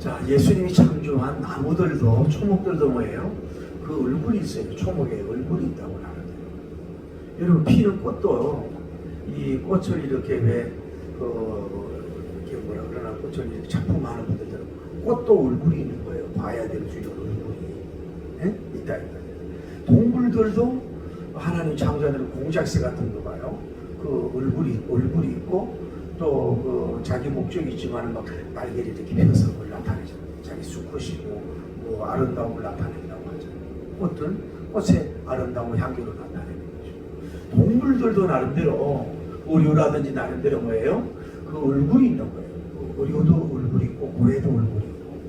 자, 예수님이 창조한 나무들도 초목들도 뭐예요? 그 얼굴이 있어요. 초목에 얼굴이 있다고 하는데요. 여러분 피는 꽃도 이 꽃을 이렇게 이렇게 뭐라 그러나 꽃을 이렇게 작품하는 분들처럼 꽃도 얼굴이 있는 거예요. 봐야 될 수 있는 얼굴이 있다. 동물들도 하나님 창조하는 공작새 같은 거 봐요. 그 얼굴이 있고 또 그 자기 목적이 있지만 막 날개를 이렇게 펴서 그걸 나타내죠. 자기 수컷이고 뭐 아름다움을 나타낸다고 하죠. 꽃들 꽃의 아름다운 향기로 나타내는 거죠. 동물들도 나름대로 의료라든지 나름대로 뭐예요? 그 얼굴이 있는 거예요. 의료도 얼굴이 있고 고래도 얼굴이 있고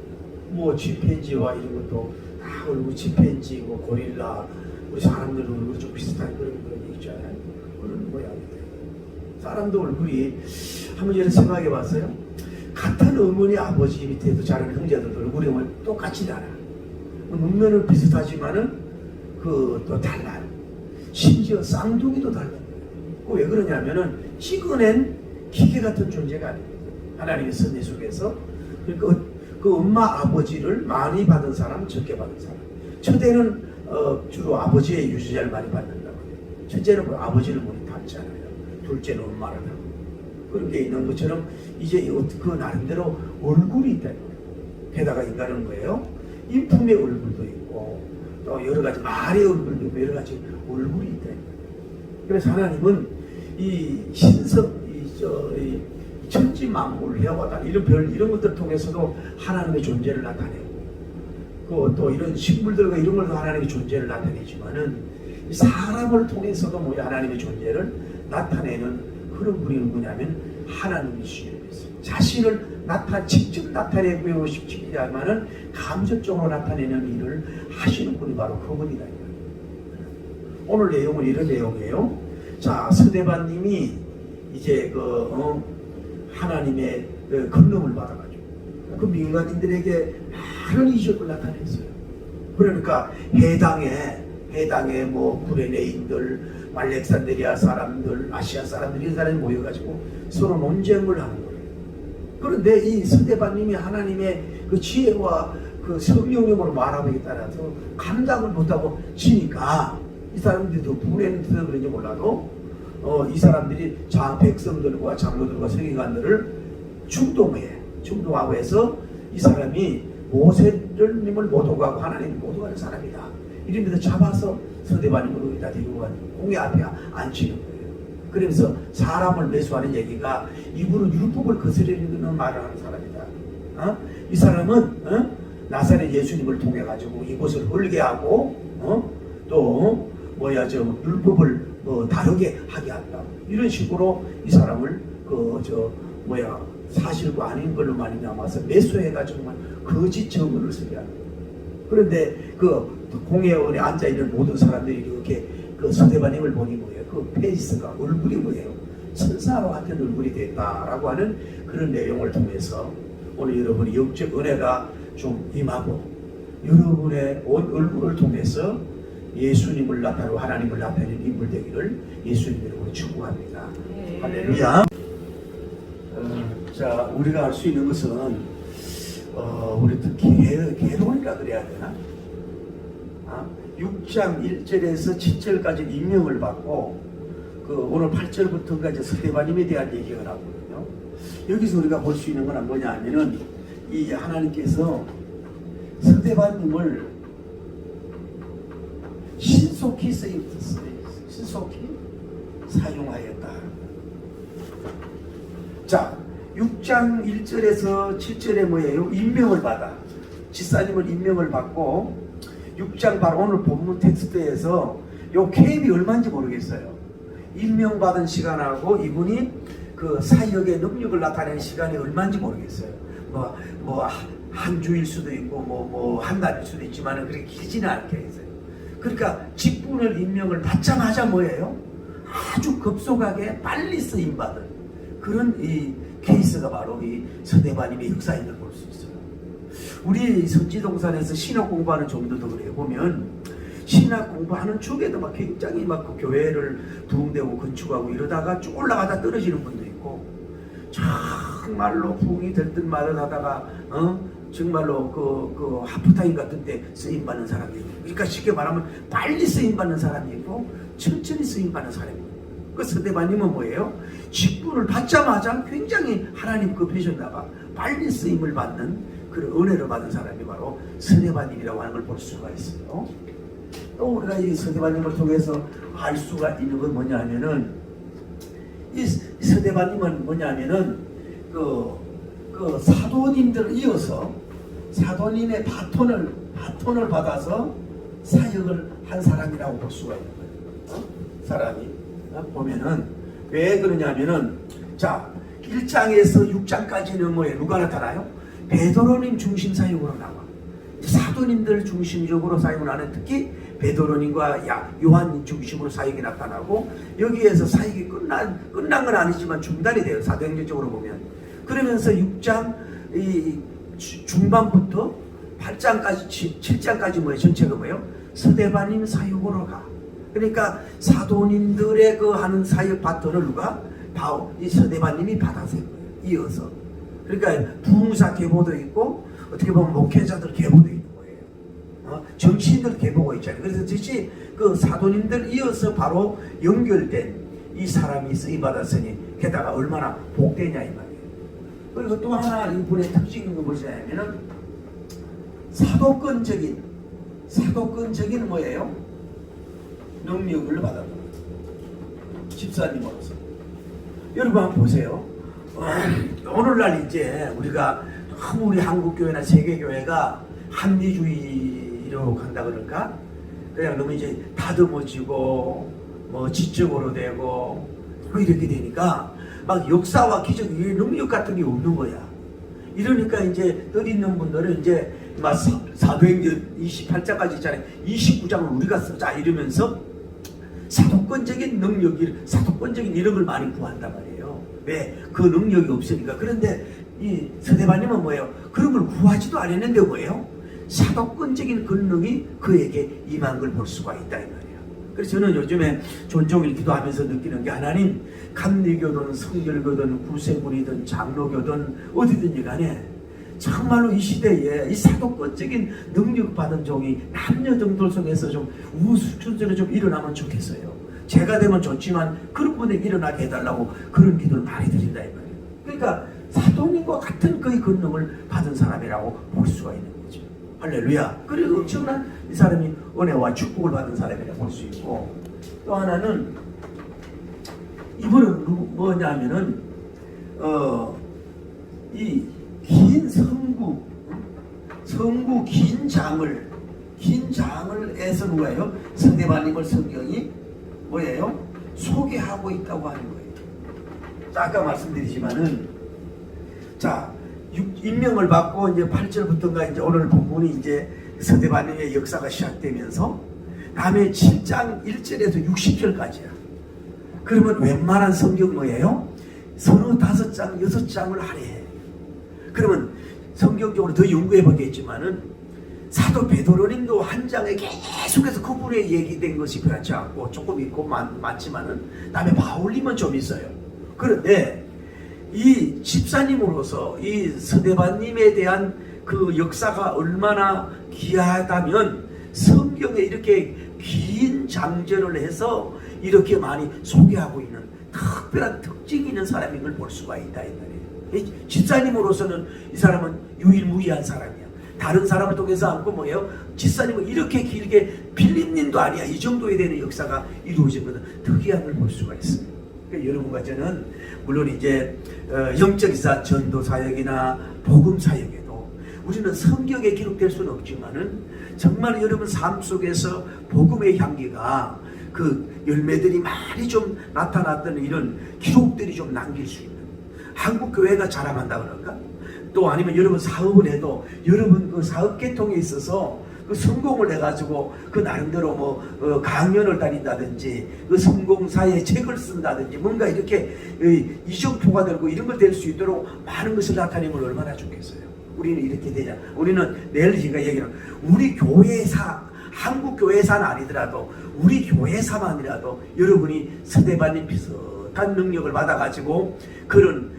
뭐 침팬지와 이런 것도 다 얼굴 침팬지고 고릴라 우리 사람들 얼굴이 좀 비슷한 그런 있잖아요. 그런 모양인데 사람도 얼굴이 한번 이런 생각해 봤어요? 같은 어머니 아버지 밑에도 자라는 형제들도 얼굴이 똑같지 않아. 눈면은 비슷하지만은 그 또 달라요. 심지어 쌍둥이도 달라요. 왜 그러냐면은 찍어낸 기계 같은 존재가 아닙니다. 하나님의 섭리 속에서 그러니까 그 엄마 아버지를 많이 받은 사람, 적게 받은 사람. 첫째는 주로 아버지의 유전자를 많이 받는다고 해요. 첫째는 그 아버지를 많이 닮지 않아요. 둘째는 엄마를 닮고 그런 게 있는 것처럼 이제 그 나름대로 얼굴이 있다. 게다가 인간은 뭐예요? 인품의 얼굴도 있고 또 여러 가지 말의 얼굴도 있고 여러 가지 얼굴이 있다. 그래서 하나님은 이 신성, 이 천지 만물을 해와다 이런 것들을 통해서도 하나님의 존재를 나타내고 또 이런 식물들과 이런 걸도 하나님의 존재를 나타내지만은 사람을 통해서도 하나님의 존재를 나타내는 그런 분이 누구냐면 하나님이시죠. 자신을 직접 나타내고 싶지만은 감정적으로 나타내는 일을 하시는 분이 바로 그분이다. 오늘 내용은 이런 내용이에요. 자, 스데반님이 이제 하나님의 권능을 받아가지고 그 민간인들에게 많은 이적을 나타냈어요. 그러니까 해당에 뭐 구레네인들, 알렉산드리아 사람들, 아시아 사람들 이런 사람이 모여가지고 서로 논쟁을 하는 거예요. 그런데 이 스데반님이 하나님의 그 지혜와 그 성령으로 말함에 따라서 감당을 못하고 지니까 이 사람들도 분해는 들어 그런지 몰라도 이 사람들이 백성들과 장로들과 서기관들을 충동하고 해서 이 사람이 모세님을 못 오가고 하나님을 못 오가는 사람이다. 이러면서 잡아서 스데반님을 여기다 데리고 가는 공회 앞에 앉히는 거예요. 그러면서 사람을 매수하는 얘기가 입으로 율법을 거스르는 말을 하는 사람이다. 이 사람은 나사렛 예수님을 통해 가지고 이곳을 헐게 하고 또 율법을 다르게 하게 한다. 이런 식으로 이 사람을 사실과 아닌 걸로 많이 남아서 매수해가지고 거짓 증언을 쓰게 하는 거예요. 그런데 그 공회원에 앉아있는 모든 사람들이 이렇게 그 스데반님을 보니 뭐예요? 그 페이스가 얼굴이 뭐예요? 천사와 같은 얼굴이 됐다라고 하는 그런 내용을 통해서 오늘 여러분이 영적 은혜가 좀 임하고 여러분의 얼굴을 통해서 예수님을 나타내고 하나님을 나타내는 인물 되기를 예수님으로 축복합니다. 할렐루야. 자, 우리가 알 수 있는 것은 우리 특히 계론이라 그래야 되나? 6장 1절에서 7절까지 임명을 받고 오늘 8절부터가 스데반님에 대한 얘기가 나오거든요. 여기서 우리가 볼 수 있는 건 뭐냐 하면은 이 하나님께서 스데반님을 신속히 사용하였다. 자, 6장 1절에서 7절에 뭐예요? 임명을 받아. 지사님을 임명을 받고 6장 바로 오늘 본문 텍스트에서 요 캡이 얼마인지 모르겠어요. 임명받은 시간하고 이분이 그 사역의 능력을 나타내는 시간이 얼마인지 모르겠어요. 한 주일 수도 있고 한 달일 수도 있지만 그렇게 길지는 않게 했어요. 그러니까 직분을 임명을 받자마자 뭐예요? 아주 급속하게 빨리 쓰임받은 그런 이 케이스가 바로 이 스데반님의 역사인 걸 볼 수 있어요. 우리 선지동산에서 신학 공부하는 종들도 그래요. 보면 신학 공부하는 중에도 굉장히 그 교회를 부흥되고 건축하고 이러다가 쭉 올라가다 떨어지는 분도 있고 정말로 부흥이 될 듯 말을 하다가 정말로 그 하프타임 같은 때 쓰임 받는 사람이 있고, 그러니까 쉽게 말하면 빨리 쓰임 받는 사람이 있고 천천히 쓰임 받는 사람이 있고. 그 스데반님은 뭐예요? 직분을 받자마자 굉장히 하나님 급해졌나봐 빨리 쓰임을 받는 그런 은혜를 받은 사람이 바로 스데반님이라고 하는 걸 볼 수가 있어요. 또 우리가 이 스데반님을 통해서 알 수가 있는 건 뭐냐면은, 이 스데반님은 뭐냐면은 그 사도님들 이어서 사도님의 바톤을 받아서 사역을 한 사람이라고 볼 수가 있는 거예요. 사람이 보면은 왜 그러냐면은, 자 1장에서 6장까지는 뭐예요? 누가 나타나요? 베드로님 중심 사역으로 나와. 사도님들 중심적으로 사역을 하는, 특히 베드로님과 요한님 중심으로 사역이 나타나고, 여기에서 사역이 끝난 건 아니지만 중단이 돼요, 사도행전적으로 보면. 그러면서 6장 중반부터 8장까지 7장까지 뭐예요? 전체가 뭐예요? 스데반님 사역으로 가. 그러니까 사도님들의 그 하는 사역 바톤을 누가? 바로 이 스데반님이 받아서 이어서. 그러니까 부흥사 계보도 있고, 어떻게 보면 목회자들 계보도 있는 거예요. 정치인들 계보가 있잖아요. 그래서 즉시 그 사도님들 이어서 바로 연결된 이 사람이 쓰임 받았으니 게다가 얼마나 복되냐 이 말이에요. 그리고 또 하나 이분의 특징이 무엇이냐면은 사도권적인 뭐예요? 능력을 받았다. 집사님으로서. 여러분 한번 보세요. 오늘날 이제 우리가 너무 우리 한국교회나 세계교회가 합리주의로 간다 그럴까? 그냥 너무 이제 다듬어지고 뭐 지적으로 되고 뭐 이렇게 되니까 막 역사와 기적, 능력 같은 게 없는 거야. 이러니까 이제 뜻 있는 분들은 이제 막 사도행전 28장까지 있잖아요. 29장을 우리가 쓰자 이러면서 사도권적인 능력, 사도권적인 이런 걸 많이 구한단 말이에요. 왜? 그 능력이 없으니까. 그런데 이 스데반님은 뭐예요? 그런 걸 구하지도 않았는데 뭐예요? 사도권적인 권능이 그에게 임한 걸 볼 수가 있다 이 말이에요. 그래서 저는 요즘에 종종 기도하면서 느끼는 게, 하나님 감리교든 성결교든 구세군이든 장로교든 어디든지 간에 정말로 이 시대에 이 사도권적인 능력 받은 종이 남녀 정도 속에서 좀 우수순전에 좀 일어나면 좋겠어요. 제가 되면 좋지만 그런 분에게 일어나게 해달라고 그런 기도를 많이 드린다 이 말이에요. 그러니까 사도님과 같은 그의 권능을 받은 사람이라고 볼 수가 있는 거죠. 할렐루야. 그리고 엄청난 이 사람이 은혜와 축복을 받은 사람이라고 볼 수 있고, 또 하나는 이분은 뭐냐면은 이 긴 성구 긴 장을 해서 누가요? 스데반님을 성경이 뭐예요? 소개하고 있다고 하는 거예요. 자, 아까 말씀드리지만은, 자 임명을 받고 이제 8절부터인가 이제 오늘 본문이 이제 스데반님의 역사가 시작되면서 다음에 7장 1절에서 60절까지야. 그러면 웬만한 성경 뭐예요? 서너 5장 6장을 할애해. 그러면 성경적으로 더 연구해 보겠지만은 사도 베드로님도 한 장에 계속해서 그분의 얘기된 것이 그렇지 않고 조금 있고 많지만은 다음에 바울님은 좀 있어요. 그런데 이 집사님으로서 이 스데반님에 대한 그 역사가 얼마나 귀하다면 성경에 이렇게 긴 장절을 해서 이렇게 많이 소개하고 있는 특별한 특징이 있는 사람인 걸 볼 수가 있다 이 말이에요. 집사님으로서는 이 사람은 유일무이한 사람이야. 다른 사람을 통해서 않고 뭐예요? 집사님은 이렇게 길게 필립님도 아니야. 이 정도에 되는 역사가 이루어지거든. 특이한 걸 볼 수가 있어요. 그러니까 여러분과 저는 물론 이제 영적 이사 전도 사역이나 복음 사역에도 우리는 성경에 기록될 수는 없지만은 정말 여러분 삶 속에서 복음의 향기가 그 열매들이 많이 좀 나타났던 이런 기록들이 좀 남길 수 있는, 한국 교회가 자랑한다 그럴까? 또 아니면 여러분 사업을 해도 여러분 그 사업 계통에 있어서 그 성공을 해가지고 그 나름대로 뭐 강연을 다닌다든지 그 성공사의 책을 쓴다든지 뭔가 이렇게 이정표가 되고 이런 걸 될 수 있도록 많은 것을 나타내면 얼마나 좋겠어요. 우리는 이렇게 되자. 우리는 내일 제가 얘기하는 우리 교회사, 한국 교회사는 아니더라도 우리 교회사만이라도 여러분이 스데반님 비슷한 능력을 받아가지고 그런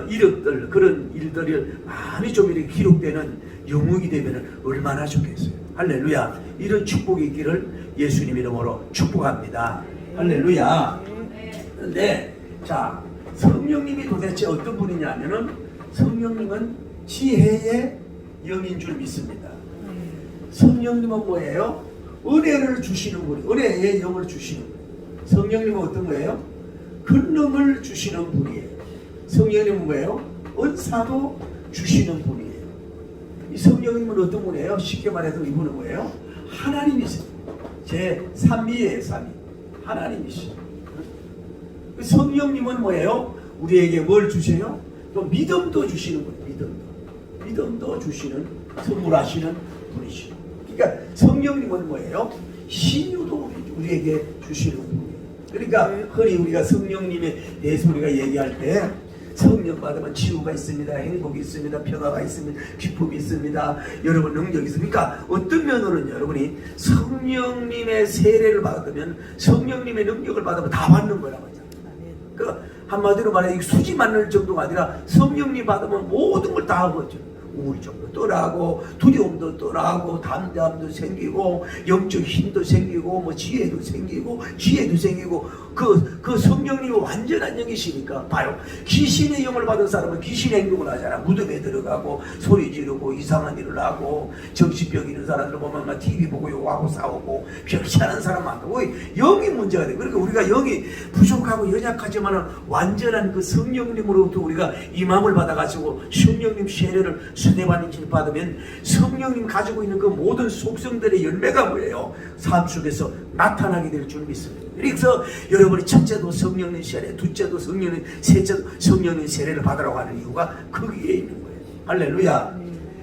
이력들 그런 일들이 많이 좀 이렇게 기록되는 영웅이 되면 얼마나 좋겠어요. 할렐루야. 이런 축복이 있기를 예수님 이름으로 축복합니다. 할렐루야. 근데 자, 성령님이 도대체 어떤 분이냐면은 성령님은 지혜의 영인 줄 믿습니다. 성령님은 뭐예요? 은혜를 주시는 분이, 은혜의 영을 주시는 분. 성령님은 어떤 거예요? 권능을 주시는 분이에요. 성령님은 뭐예요? 은사도 주시는 분이에요. 이 성령님은 어떤 분이에요? 쉽게 말해서 이분은 뭐예요? 하나님이세요. 제 3위예요. 3위. 하나님이시죠. 성령님은 뭐예요? 우리에게 뭘 주세요? 또 믿음도 주시는 분이에요. 믿음도 주시는, 선물하시는 분이시죠. 그러니까 성령님은 뭐예요? 신유도 우리에게 주시는 분이에요. 그러니까 흔히 우리가 성령님에 대해서 우리가 얘기할 때 성령 받으면 치유가 있습니다. 행복이 있습니다. 평화가 있습니다. 기쁨이 있습니다. 여러분 능력이 있습니다. 그러니까 어떤 면으로는 여러분이 성령님의 세례를 받으면 성령님의 능력을 받으면 다 받는 거라고 하죠. 그 한마디로 말해 수지 맞는 정도가 아니라 성령님 받으면 모든 걸 다 하거든요. 우울증도 떠나고 두려움도 떠나고 담대함도 생기고 영적 힘도 생기고 뭐 지혜도 생기고 그 성령님이 완전한 영이시니까 봐요. 귀신의 영을 받은 사람은 귀신의 행동을 하잖아. 무덤에 들어가고 소리 지르고 이상한 일을 하고 정신병 있는 사람들 보면 막 TV 보고 욕하고 싸우고 별치 않은 사람 많고 영이 문제가 돼. 그러니까 우리가 영이 부족하고 연약하지만 완전한 그 성령님으로부터 우리가 임함을 받아가지고 성령님 세례를 세례받는 줄 받으면 성령님 가지고 있는 그 모든 속성들의 열매가 뭐예요? 삶 속에서 나타나게 될 줄 믿습니다. 그래서 여러분이 첫째도 성령님 세례, 둘째도 성령님, 셋째도 성령님 세례를 받으라고 하는 이유가 거기에 있는 거예요. 할렐루야.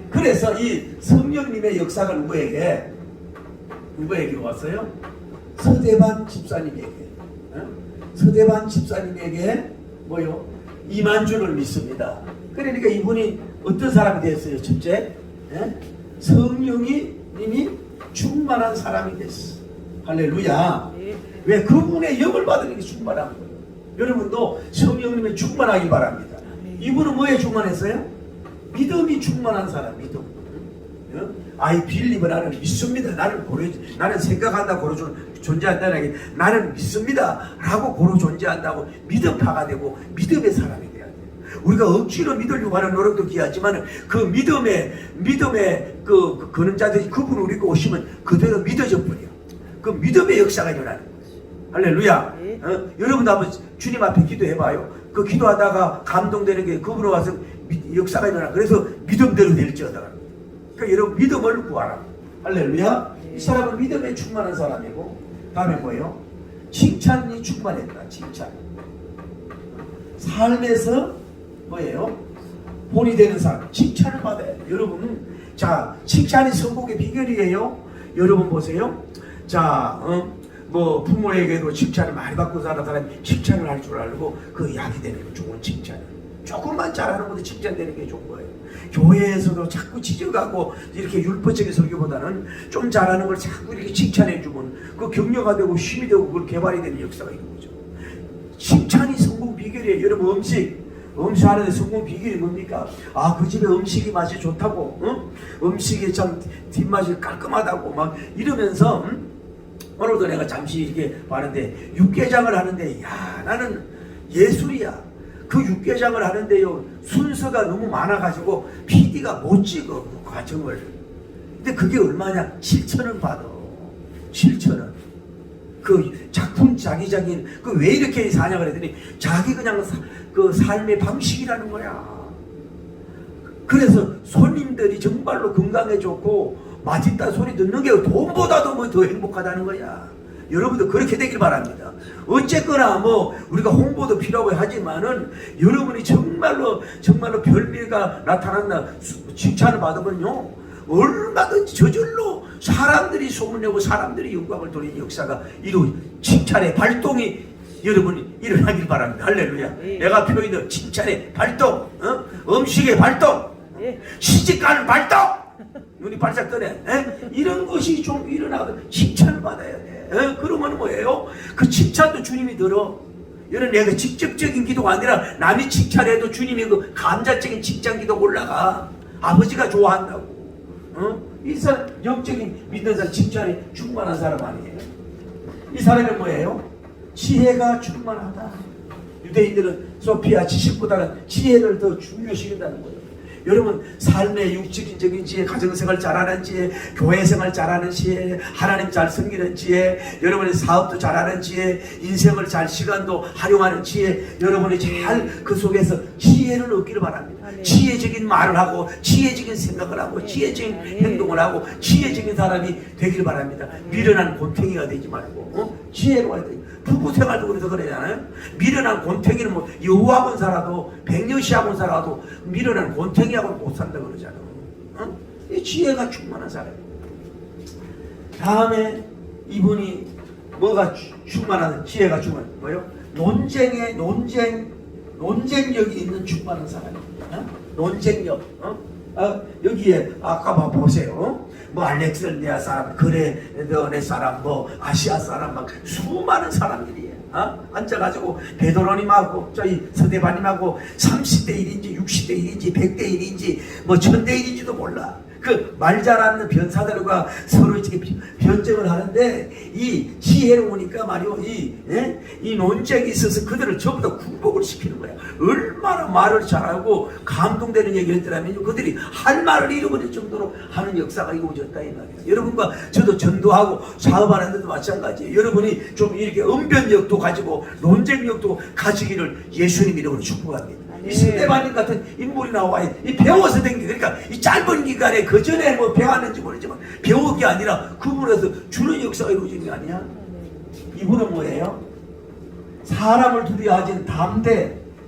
그래서 이 성령님의 역사가 누구에게 왔어요? 서대반 집사님에게. 서대반 집사님에게 뭐요? 임한 줄을 믿습니다. 그러니까 이분이 어떤 사람이 됐어요? 첫째, 성령님이 충만한 사람이 됐어. 할렐루야. 왜? 그분의 영을 받으는 게 충만한 거예요. 여러분도 성령님의 충만하길 바랍니다. 이분은 뭐에 충만했어요? 믿음이 충만한 사람, 믿음. I believe, 나는 믿습니다. 나는 생각한다 고로 존재한다는 게 나는 믿습니다 라고 고로 존재한다고 믿음파가 되고 믿음의 사람이 돼야 돼요. 우리가 억지로 믿으려고 하는 노력도 귀하지만 그 믿음의 그 그런 자들이 그분 우리가 오시면 그대로 믿어져 버려요. 그 믿음의 역사가 일어나는 거예요. 할렐루야. 여러분도 한번 주님 앞에 기도해봐요. 그 기도하다가 감동되는 게 그분으로 와서 역사가 일어나. 그래서 믿음대로 될지어다. 그러니까 여러분 믿음을 구하라. 할렐루야. 이 사람은 믿음에 충만한 사람이고, 다음에 뭐예요? 칭찬이 충만했다. 칭찬. 삶에서 뭐예요? 본이 되는 사람. 칭찬을 받아야 돼요. 여러분, 자, 칭찬이 성공의 비결이에요. 여러분 보세요. 자, 뭐 부모에게도 칭찬을 많이 받고 사는 사람이 칭찬을 할 줄 알고 그 약이 되는 게 좋은 칭찬. 조금만 잘하는 것도 칭찬되는 게 좋은 거예요. 교회에서도 자꾸 지적하고 이렇게 율법적인 설교보다는 좀 잘하는 걸 자꾸 이렇게 칭찬해 주면 그 격려가 되고 힘이 되고 그걸 개발이 되는 역사가 있는 거죠. 칭찬이 성공 비결이에요. 여러분 음식하는데 성공 비결이 뭡니까? 아, 그 집에 음식이 맛이 좋다고, 음식이 참 뒷맛이 깔끔하다고 막 이러면서 오늘도 내가 잠시 이렇게 봤는데 육개장을 하는데 야, 나는 예술이야. 그 육개장을 하는데요, 순서가 너무 많아가지고 PD가 못 찍어 그 과정을. 근데 그게 얼마냐? 7,000원 받아. 7,000원. 그 작품 자기적인 그 왜 이렇게 사냐 그랬더니 자기 그냥 그 삶의 방식이라는 거야. 그래서 손님들이 정말로 건강에 좋고 맛있다 소리 듣는 게 돈보다도 뭐 더 행복하다는 거야. 여러분도 그렇게 되길 바랍니다. 어쨌거나 뭐 우리가 홍보도 필요하고 하지만은 여러분이 정말로 별미가 나타난다 칭찬을 받으면요 얼마든지 저절로 사람들이 소문내고 사람들이 영광을 돌리는 역사가 칭찬의 발동이 여러분이 일어나길 바랍니다. 할렐루야. 내가 표현한 칭찬의 발동, 음식의 발동, 시집가는 발동, 눈이 발짝 떠네. 이런 것이 좀 일어나거든. 칭찬을 받아야 돼. 그러면 뭐예요? 그 칭찬도 주님이 들어. 이런 내가 직접적인 기도가 아니라 남이 칭찬해도 주님이 그 감자적인 칭찬 기도가 올라가. 아버지가 좋아한다고. 이 사람 영적인 믿는 사람 칭찬에 충만한 사람 아니에요. 이 사람은 뭐예요? 지혜가 충만하다. 유대인들은 소피아 지식보다는 지혜를 더 중요시한다는 거예요. 여러분 삶의 육적인 지혜, 가정생활 잘하는 지혜, 교회생활 잘하는 지혜, 하나님 잘 섬기는 지혜, 여러분의 사업도 잘하는 지혜, 인생을 잘 시간도 활용하는 지혜, 여러분이 잘 그 속에서 지혜를 얻기를 바랍니다. 지혜적인 말을 하고 지혜적인 생각을 하고 지혜적인 행동을 하고 지혜적인 사람이 되기를 바랍니다. 미련한 곰탱이가 되지 말고 지혜로워야 돼요. 부부 생활도 그래서 그러잖아요. 미련한 곰탱이는 뭐 여우하고는 살아도 백년시하고는 살아도 미련한 곰탱이하고는 못 산다 그러잖아요. 이 지혜가 충만한 사람이에요. 다음에 이분이 뭐가 충만한 지혜가 충만한 뭐예요? 논쟁력이 있는 충만한 사람입니다. 논쟁력. 여기에 아까 보세요. 뭐 알렉산드리아 사람, 그레네 사람, 뭐 아시아 사람 막 수많은 사람들이에요. 앉아가지고 베드로님하고 저희 스데반님하고 30대 1인지 60대 1인지 100대 1인지 뭐 1000대 1인지도 몰라. 그 말 잘하는 변사들과 서로 이렇게 변정을 하는데 이 지혜로우니까 말이요 이 논쟁이 있어서 그들을 전부 다 굴복을 시키는 거야. 얼마나 말을 잘하고 감동되는 얘기를 했더라면 그들이 할 말을 잃어버릴 정도로 하는 역사가 이루어졌다 이 말이야. 여러분과 저도 전도하고 사업하는 데도 마찬가지예요. 여러분이 좀 이렇게 언변력도 가지고 논쟁력도 가지기를 예수님 이름으로 축복합니다. 이 스데반님 같은 인물이 나와요. 이 배워서 된 게, 그러니까 이 짧은 기간에 그 전에 뭐 배웠는지 모르지만 배운 게 아니라 그분에서 주는 역사가 이루어진 게 아니야. 이분은 뭐예요? 사람을 두려워하지는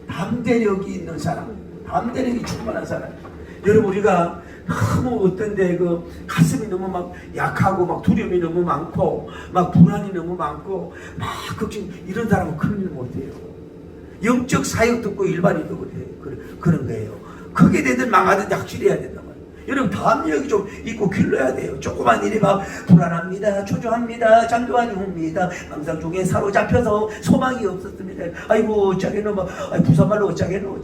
담대력이 있는 사람, 담대력이 충만한 사람. 여러분 우리가 너무 어떤데 그 가슴이 너무 막 약하고 막 두려움이 너무 많고 막 불안이 너무 많고 막 걱정 이런 사람은 큰일 못해요. 영적 사역 듣고 일반인도 그런 거예요. 그게 되든 망하든 확실해야 된단 말이에요. 여러분 담력이 좀 있고 길러야 돼요. 조그만 일이 막 불안합니다, 초조합니다, 장도환이 옵니다, 망상 중에 사로잡혀서 소망이 없었습니다. 아이고 어쩌겠노, 부산말로 어쩌겠노,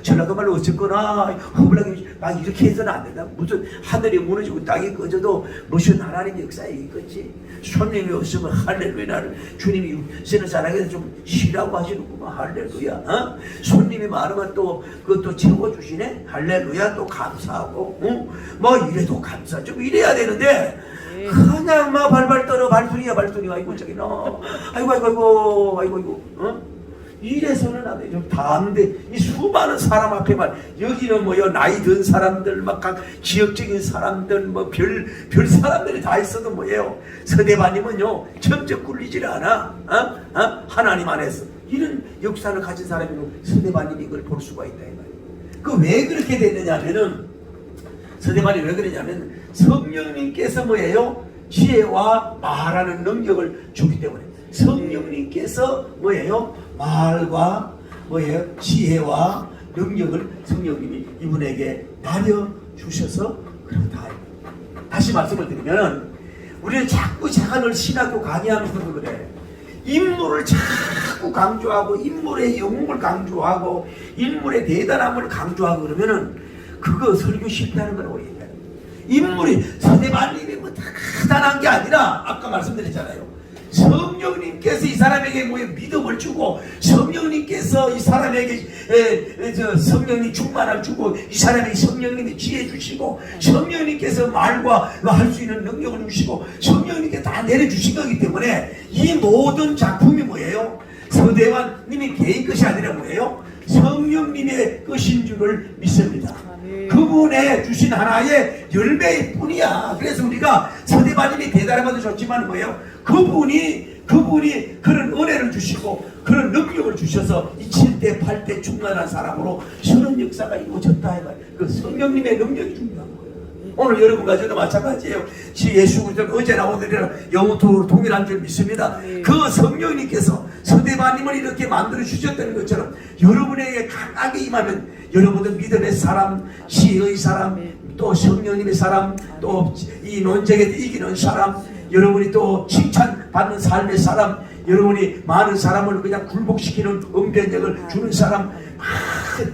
전라도말로 어쨌거나 허블하게 막 이렇게 해서는 안 된다. 무슨 하늘이 무너지고 땅이 꺼져도 무슨 하나님의 역사에 있겠지. 손님이 없으면 할렐루야를 주님이 쓰는 사람에게 좀 쉬라고 하시는구만. 할렐루야. 손님이 많으면 또 그것도 채워주시네. 할렐루야. 또 감사하고 뭐 이래도 감사 좀 이래야 되는데 그냥 막 발발 떨어 발소리야 아이고 저기 너 아이고 이래서는 안 돼요. 담대 이 수많은 사람 앞에 말 여기는 뭐요 나이 든 사람들 막 각 지역적인 사람들 뭐 별 사람들이 다 있어도 뭐예요. 서대반님은요 점점 굴리질 않아. 하나님 안에서 이런 역사를 가진 사람이고 서대반님이 이걸 볼 수가 있다 이 말이에요. 그 왜 그렇게 됐느냐면은 서대반이 왜 그러냐면 성령님께서 뭐예요? 지혜와 말하는 능력을 주기 때문에 성령님께서 뭐예요? 말과 뭐예요? 지혜와 능력을 성령님이 이분에게 나눠주셔서 그렇다. 다시 말씀을 드리면 우리는 자꾸 제가 늘 신학교 강의하면서도 그래. 인물을 자꾸 강조하고 인물의 영웅을 강조하고 인물의 대단함을 강조하고 그러면은 그거 설교 쉽다는 거라고 얘기해요. 인물이 서대반님이 뭐 대단한 게 아니라 아까 말씀드렸잖아요. 성령님께서 이 사람에게 뭐 믿음을 주고 성령님께서 이 사람에게 성령님 충만을 주고 이 사람에게 성령님이 지혜 주시고 성령님께서 말과 할 수 있는 능력을 주시고 성령님께 다 내려주신 거기 때문에 이 모든 작품이 뭐예요? 서대반님이 개인 것이 아니라 뭐예요? 성령님의 것인 줄을 믿습니다. 그분의 주신 하나의 열매일 뿐이야. 그래서 우리가 서대반님이 대단한 것도 좋지만 뭐예요? 그분이 그런 은혜를 주시고 그런 능력을 주셔서 이 7대 8대 충만한 사람으로 서는 역사가 이루어졌다. 그 성령님의 능력이 중요한 거예요. 오늘 여러분과 저도 마찬가지예요. 예수 그리스도는 어제나 오늘이나 영원토록 동일한 줄 믿습니다. 그 성령님께서 서대반님을 이렇게 만들어 주셨다는 것처럼 여러분에게 강하게 임하면 여러분들 믿음의 사람, 지혜의 사람, 또 성령님의 사람, 또 이 논쟁에 이기는 사람, 여러분이 또 칭찬받는 삶의 사람, 여러분이 많은 사람을 그냥 굴복시키는 응변력을 주는 사람,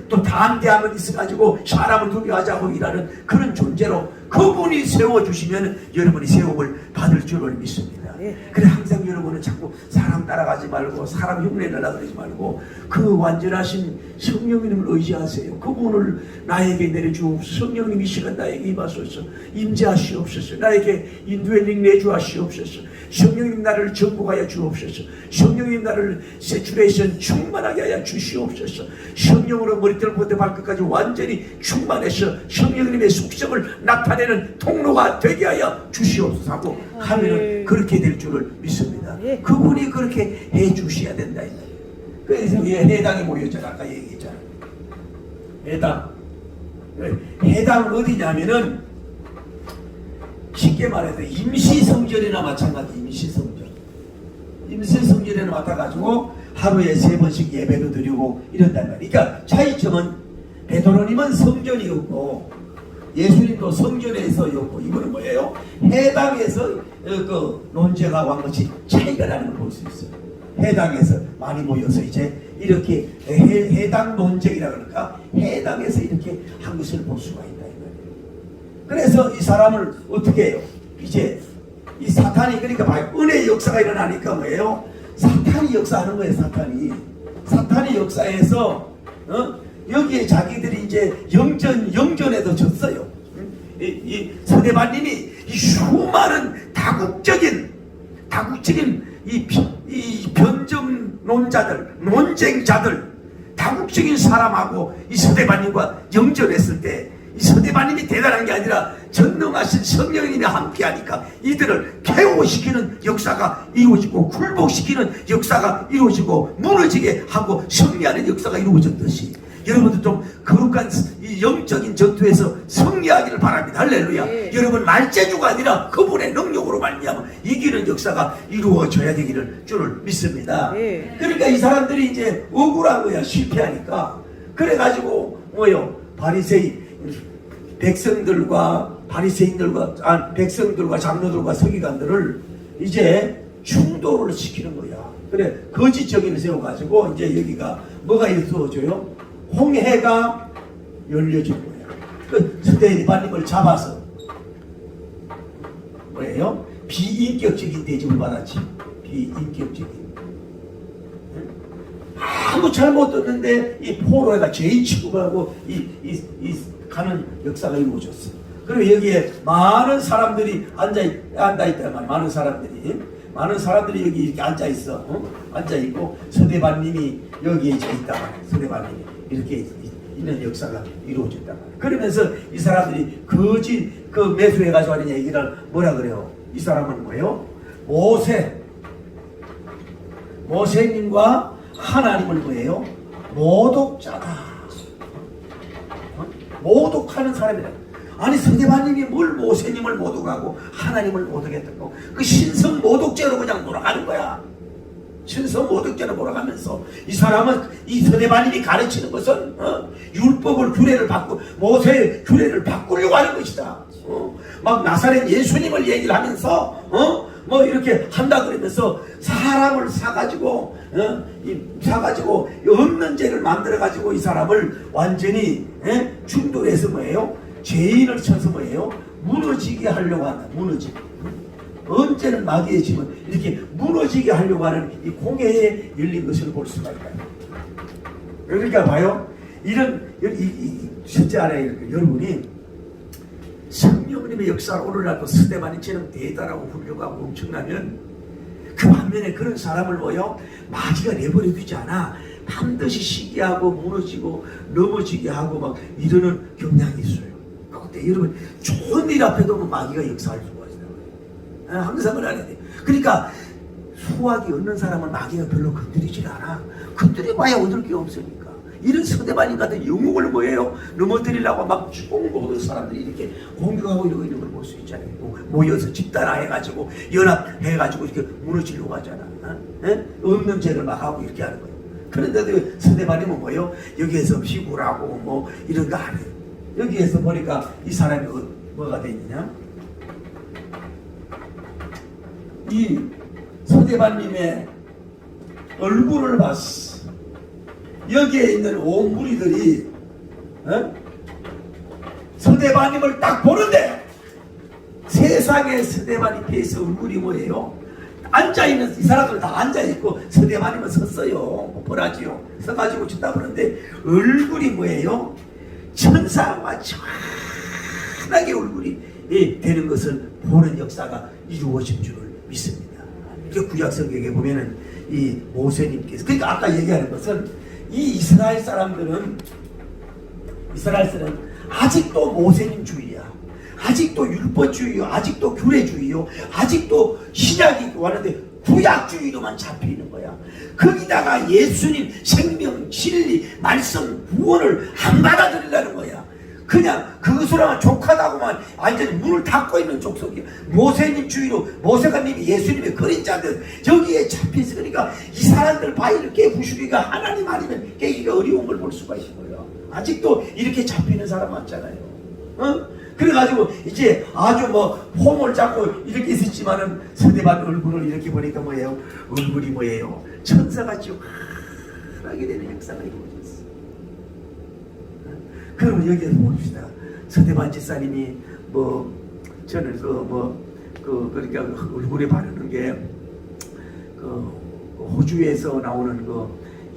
또 담대함을 있어가지고 사람을 두려워하지 않고 일하는 그런 존재로 그분이 세워주시면 여러분이 세움을 받을 줄을 믿습니다. 그래 항상 여러분은 자꾸 사람 따라가지 말고 사람 흉내내라 그러지 말고 그 완전하신 성령님을 의지하세요. 그분을 나에게 내려주옵소서. 성령님 이 시간 나에게 임하소서. 임재하시옵소서. 나에게 인도엘링 내주하시옵소서. 성령님 나를 정복하여 주옵소서. 성령님 나를 세츄레이션 충만하게 하여 주시옵소서. 성령으로 머리털부터 발끝까지 완전히 충만해서 성령님의 속성을 나타내는 통로가 되게 하여 주시옵소서 하고 하면은 그렇게 될 줄을 믿습니다. 그분이 그렇게 해 주셔야 된다. 그래서 해당에 모였잖아. 아까 얘기했잖아. 해당 어디냐면은 쉽게 말해서 임시성전이나 마찬가지. 임시성전에는 맡아가지고 하루에 3번씩 예배도 드리고 이런단 말이야. 그러니까 차이점은 베드로님은 성전이 없고 예수님도 성전에서였고 이거는 뭐예요? 해당에서 그 논제가 온 것이 차이가 나는 걸 볼 수 있어요. 해당에서 많이 모여서 이제 이렇게 해당 논쟁이라 그러니까 해당에서 이렇게 한 것을 볼 수가 있다. 그래서 이 사람을 어떻게 해요? 이제 이 사탄이 그러니까 은혜의 역사가 일어나니까 뭐예요? 사탄이 역사하는 거예요. 사탄이 역사해서 여기에 자기들이 이제 영전에도 졌어요. 이 서대반님이 이 수많은 다국적인 이 변정론자들, 논쟁자들, 다국적인 사람하고 이 서대반님과 영전했을 때 이 서대반님이 대단한 게 아니라 전능하신 성령님이 함께하니까 이들을 KO시키는 역사가 이루어지고 굴복시키는 역사가 이루어지고 무너지게 하고 승리하는 역사가 이루어졌듯이 여러분들 좀 거룩한 이 영적인 전투에서 승리하기를 바랍니다. 할렐루야. 여러분 말재주가 아니라 그분의 능력으로 말미암아 이기는 역사가 이루어져야 되기를 줄을 믿습니다. 그러니까 이 사람들이 이제 억울한 거야. 실패하니까. 그래가지고 뭐요? 백성들과 장로들과 서기관들을 이제 충돌을 시키는 거야. 그래 거짓적인을 세워가지고 이제 여기가 뭐가 이루어져요? 홍해가 열려진 거야. 그 스테반님을 잡아서 뭐예요? 비인격적인 대접을 받았지. 비인격적인. 아무 잘못 떴는데 이 포로가 죄인 취급하고 이 가는 역사가 이루어졌어. 그리고 여기에 많은 사람들이 앉아있단 말이야. 많은 사람들이 여기 이렇게 앉아있어. 앉아있고 서대반님이 여기에 있단 말이야. 서대반님이 이렇게 있는 역사가 이루어졌단 말이야. 그러면서 이 사람들이 그 매수해가지고 하는 얘기를 뭐라 그래요? 이 사람은 뭐예요? 모세님과 하나님을 뭐예요? 모독자다. 모독하는 사람이다. 아니 서대반님이 뭘 모세님을 모독하고 하나님을 모독했다고 그 신성 모독죄로 그냥 몰아가는 거야. 신성 모독죄로 몰아가면서 이 사람은 이 서대반님이 가르치는 것은 율법을 규례를 바꾸 모세의 규례를 바꾸려고 하는 것이다. 막 나사렛 예수님을 얘기를 하면서 뭐 이렇게 한다 그러면서 사람을 사가지고 없는 죄를 만들어가지고 이 사람을 완전히 충돌해서 뭐예요? 죄인을 쳐서 뭐예요? 무너지게 하려고 한다. 무너지게. 언제는 마귀의 짐은 이렇게 무너지게 하려고 하는 이 공회에 열린 것을 볼 수가 있다. 그러니까 봐요. 첫째 안에 여러분이 성령님의 역사를 오늘날도 스데반이처럼 대단하고 훌륭하고 엄청나면 그 반면에 그런 사람을 뭐요? 마귀가 내버려 두지 않아. 반드시 시기하고 무너지고 넘어지게 하고 막 이러는 경향이 있어요. 그때 여러분 좋은 일 앞에도 마귀가 역사할 수가 있어요. 항상 그래야 돼. 그러니까 수확이 없는 사람을 마귀가 별로 건드리질 않아. 건드려봐야 얻을 게 없으니까. 이런 서대반님 같은 영웅을 뭐예요? 넘어뜨리려고 막 모든 사람들이 이렇게 공격하고 이러고 있는 걸 볼 수 있잖아요. 모여서 집단화해가지고 연합해가지고 이렇게 무너지려고 하잖아. 없는 죄를 막 하고 이렇게 하는 거예요. 그런데도 서대반님은 뭐예요? 여기에서 피구라고 뭐 이런 거 안 해요. 여기에서 보니까 이 사람이 뭐가 돼 있느냐? 이 서대반님의 얼굴을 봤어. 여기에 있는 온 무리들이 서대반님을 딱 보는데 세상에 서대반이 피해서 얼굴이 뭐예요? 앉아있는 이 사람들 다 앉아있고 서대반님은 섰어요. 벌하지요. 서가지고 준다 그러는데 얼굴이 뭐예요? 천사와 천하게 얼굴이 되는 것을 보는 역사가 이루어진 줄을 믿습니다. 이렇게 구약성경에 보면은 이 모세님께서, 그러니까 아까 얘기하는 것은 이 이스라엘 사람들은 아직도 모세님주의야. 아직도 율법주의요. 아직도 규례주의요. 아직도 신약이 왔는데 구약주의로만 잡히는 거야. 거기다가 예수님 생명, 진리, 말씀, 구원을 안 받아들이려는 거야. 그냥 그것으로만 족하다고만 완전히 문을 닫고 있는 족속이야. 모세님 주의로, 모세가 님이 예수님의 그림자들 저기에 잡혀서, 그러니까 이 사람들 바위를 깨부수기가 하나님 아니면 깨기가 어려운 걸 볼 수가 있는 거예요. 아직도 이렇게 잡히는 사람 많잖아요. 그래가지고 이제 아주 뭐 폼을 잡고 이렇게 있었지만은 서대반 얼굴을 이렇게 보니까 뭐예요? 얼굴이 뭐예요? 천사같이 환하게 되는 역사가 이루어졌어. 그럼 여기에서 봅시다. 서대반 집사님이 뭐 저는 그러니까 얼굴에 바르는 게 호주에서 나오는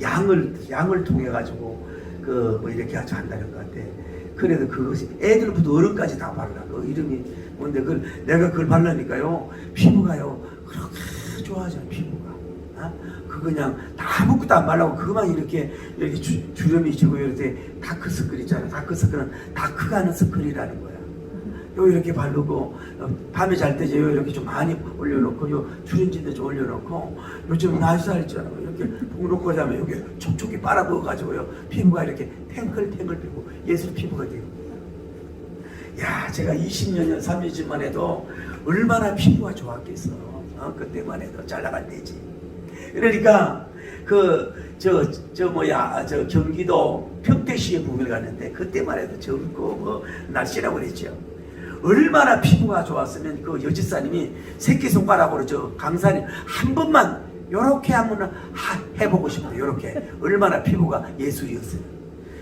양을 통해 가지고 뭐 이렇게 아주 한다는 것 같아. 그래도 그것이 애들부터 어른까지 다 발라. 그 이름이 뭔데 내가 그걸 바르니까요 피부가요 그렇게 좋아져요. 피부가. 그 그냥 다 아무것도 안 발라고 그것만 이렇게 주름이 지고 이렇게 다크서클 있잖아요. 다크서클은 다크가 하는 서클이라는 거야. 요 이렇게 바르고 밤에 잘 때 요 이렇게 좀 많이 올려놓고 요 주름진데 좀 올려놓고 요즘 날씨 있잖아요. 이렇게 푹 놓고 자면 여기 촉촉히 빨아부어가지고요 피부가 이렇게 탱글탱글 피고 예술 피부가 되고. 야, 제가 20년 30년만 해도 얼마나 피부가 좋았겠어. 그때만 해도 잘 나갈 때지. 그러니까 저 경기도 평택시에 부을 갔는데 그때만 해도 젊고 뭐 날씨라고 그랬죠. 얼마나 피부가 좋았으면 그 여집사님이 새끼손가락으로 저 강사님 한 번만 요렇게 한번 해보고 싶어요. 요렇게 얼마나 피부가 예술이었어요.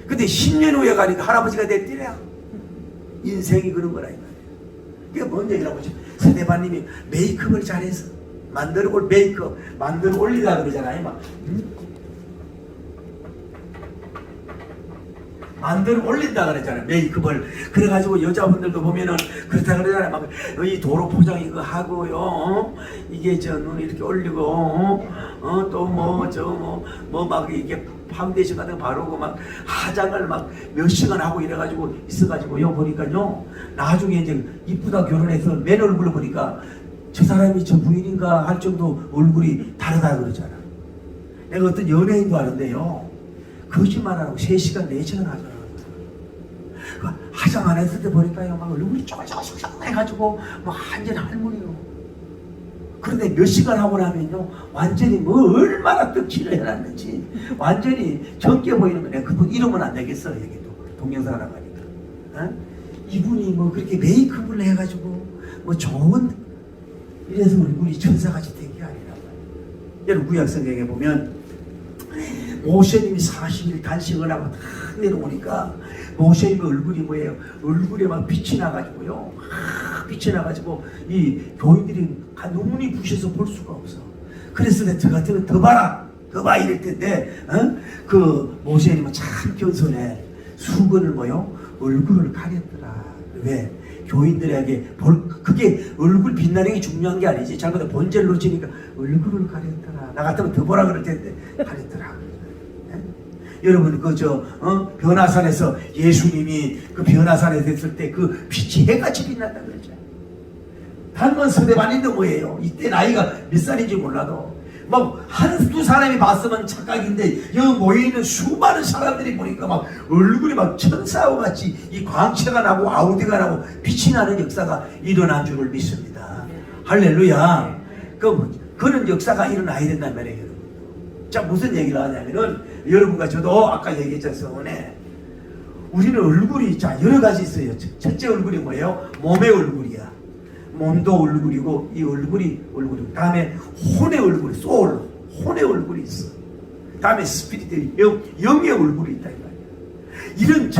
근데 10년 후에 가니까 할아버지가 됐더래요. 인생이 그런 거라 이 말이에요. 그게 뭔 얘기라고 하죠? 서대반님이 메이크업을 잘해서 만들어 올 메이크업 만들어 올리다 그러잖아요. 막 만들어 올린다 그랬잖아요. 메이크업을. 그래가지고 여자분들도 보면은 그렇다 그러잖아요. 막 이 도로 포장 이거 하고요. 이게 저 눈 이렇게 올리고 또 뭐 막 이게 파운데이션 같은 거 바르고 막 화장을 막 몇 시간 하고 이래가지고 있어가지고요. 보니까요. 나중에 이제 이쁘다 결혼해서 맨 얼굴을 보니까 저 사람이 저 부인인가 할 정도 얼굴이 다르다 그러잖아. 내가 어떤 연예인도 아는데요. 거짓말 안 하고 3시간 4시간 하잖아. 화장 안 했을 때 보니까요, 막 얼굴이 쪼글쪼글 해가지고, 완전히 할머니요. 그런데 몇 시간 하고 나면요, 완전히 뭐 얼마나 떡칠을 해놨는지, 완전히 젊게 보이는 거네. 그분 이러면 안 되겠어, 여기도. 동영상을 하니까. 이분이 뭐 그렇게 메이크업을 해가지고, 뭐 좋은, 이래서 얼굴이 천사같이 된 게 아니라. 여러분, 구약성경에 보면, 모세님이 40일 단식을 하고 딱 내려오니까 모세님의 얼굴이 뭐예요? 얼굴에 막 빛이 나가지고요. 빛이 나가지고 이 교인들이 눈이 부셔서 볼 수가 없어. 그래서 저 같으면 더 봐라, 더 봐 이럴 텐데 그 모세님은 참 겸손해. 수건을 뭐요? 얼굴을 가렸더라. 왜? 교인들에게 그게 얼굴 빛나는 게 중요한 게 아니지. 잘못하면 본질을 놓치니까 얼굴을 가렸더라. 나 같으면 더 보라 그럴 텐데 가렸더라. 여러분 변화산에서 예수님이 그 변화산에 됐을 때 그 빛이 해같이 빛났다 그러죠. 단번 서대반인데 뭐예요? 이때 나이가 몇 살인지 몰라도 막 한두 사람이 봤으면 착각인데 여기 모여있는 수많은 사람들이 보니까 막 얼굴이 막 천사와 같이 이 광채가 나고 아우디가 나고 빛이 나는 역사가 일어난 줄을 믿습니다. 할렐루야. 그런 역사가 일어나야 된단 말이에요. 자, 무슨 얘기를 하냐면은 여러분과 저도 아까 얘기했잖아요. 우리는 얼굴이 여러 가지 있어요. 첫째 얼굴이 뭐예요? 몸의 얼굴이야. 몸도 얼굴이고 이 얼굴이 얼굴이고 다음에 혼의 얼굴, 소울. 혼의 얼굴이 있어. 다음에 스피릿, 영의 얼굴이 있다 이 말이야. 이런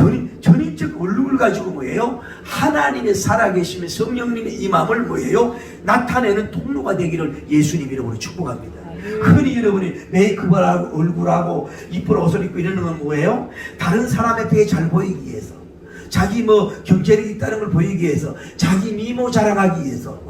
전인적 얼굴을 가지고 뭐예요? 하나님의 살아계심의 성령님의 임함을 뭐예요? 나타내는 통로가 되기를 예수님 이름으로 축복합니다. 흔히 여러분이 메이크업하고 얼굴하고 이쁜 옷을 입고 이러는 건 뭐예요? 다른 사람한테 잘 보이기 위해서, 자기 뭐 경제력이 있다는 걸 보이기 위해서, 자기 미모 자랑하기 위해서